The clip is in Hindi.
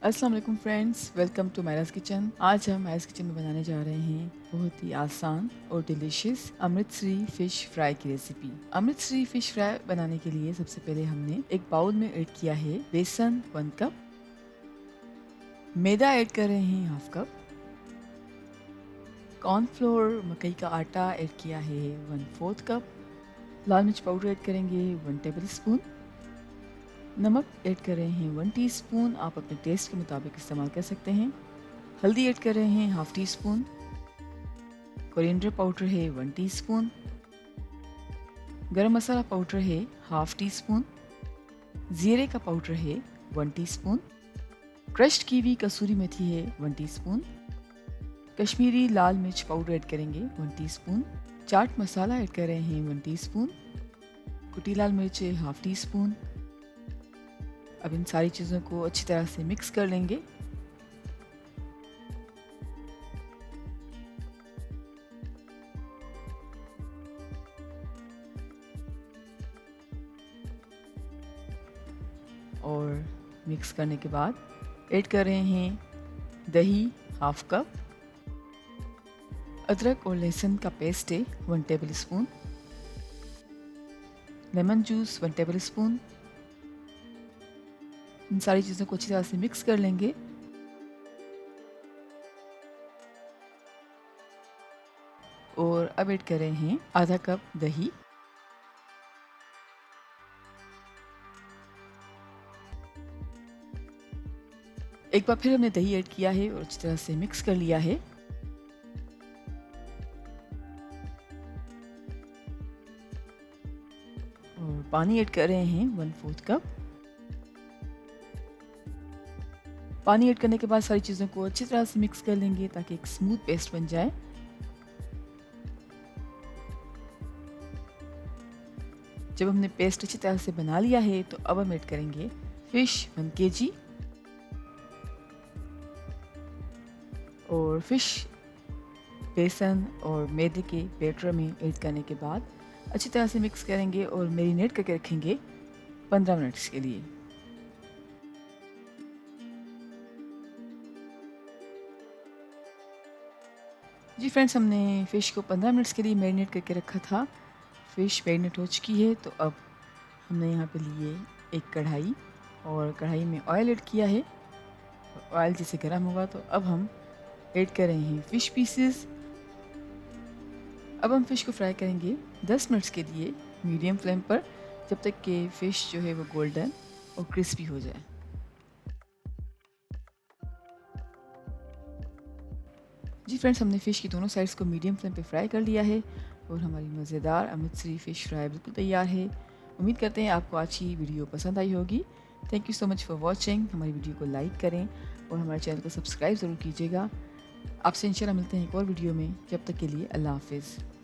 अस्सलाम वालेकुम फ्रेंड्स, वेलकम टू मायराज किचन। आज हम मायराज किचन में बनाने जा रहे हैं बहुत ही आसान और डिलीशियस अमृतसरी फिश फ्राई की रेसिपी। अमृतसरी फिश फ्राई बनाने के लिए सबसे पहले हमने एक बाउल में ऐड किया है बेसन 1 कप, मैदा ऐड कर रहे हैं हाफ कप, कॉर्नफ्लोर मकई का आटा ऐड किया है 1/4 कप, लाल मिर्च पाउडर ऐड करेंगे 1 टेबल स्पून, नमक ऐड कर रहे हैं 1 टीस्पून, आप अपने टेस्ट के मुताबिक इस्तेमाल कर सकते हैं। हल्दी ऐड कर रहे हैं half tea spoon, coriander powder है 1 टीस्पून, गरम मसाला पाउडर है हाफ टी स्पून, जीरे का पाउडर है 1 टीस्पून, क्रश्ड कीवी कसूरी मेथी है 1 टीस्पून, कश्मीरी लाल मिर्च पाउडर ऐड करेंगे 1 टीस्पून, चाट मसाला ऐड कर रहे हैं 1 टीस्पून, कुटी लाल मिर्च है हाफ टी स्पून। अब इन सारी चीज़ों को अच्छी तरह से मिक्स कर लेंगे। और मिक्स करने के बाद ऐड कर रहे हैं दही हाफ कप, अदरक और लहसुन का पेस्ट है 1 tablespoon, lemon juice 1 tablespoon. इन सारी चीज़ों को अच्छी तरह से मिक्स कर लेंगे। और अब ऐड कर रहे हैं आधा कप दही, एक बार फिर हमने दही ऐड किया है और अच्छी तरह से मिक्स कर लिया है। और पानी ऐड कर रहे हैं 1/4 कप। पानी ऐड करने के बाद सारी चीज़ों को अच्छी तरह से मिक्स कर लेंगे ताकि एक स्मूथ पेस्ट बन जाए। जब हमने पेस्ट अच्छी तरह से बना लिया है तो अब हम ऐड करेंगे फिश 1 kg और फिश बेसन और मैदे के बैटर में ऐड करने के बाद अच्छी तरह से मिक्स करेंगे और मैरिनेट करके रखेंगे 15 मिनट्स के लिए। जी फ्रेंड्स, हमने फ़िश को 15 मिनट्स के लिए मैरिनेट करके रखा था। फ़िश मैरिनेट हो चुकी है तो अब हमने यहाँ पे लिए एक कढ़ाई और कढ़ाई में ऑयल ऐड किया है। ऑयल जैसे गर्म होगा तो अब हम ऐड कर रहे हैं फ़िश पीसेस। अब हम फ़िश को फ्राई करेंगे 10 मिनट्स के लिए मीडियम फ्लेम पर, जब तक कि फ़िश जो है वो गोल्डन और क्रिस्पी हो जाए। जी फ्रेंड्स, हमने फ़िश की दोनों साइड्स को मीडियम फ्लेम पे फ्राई कर लिया है और हमारी मज़ेदार अमृतसरी फ़िश फ्राई बिल्कुल तैयार है। उम्मीद करते हैं आपको आज की वीडियो पसंद आई होगी। Thank you so much for watching. हमारी वीडियो को लाइक करें और हमारे चैनल को सब्सक्राइब ज़रूर कीजिएगा। आपसे इंशाल्लाह मिलते हैं एक और वीडियो में। जब तक के लिए अल्लाह हाफ़िज़।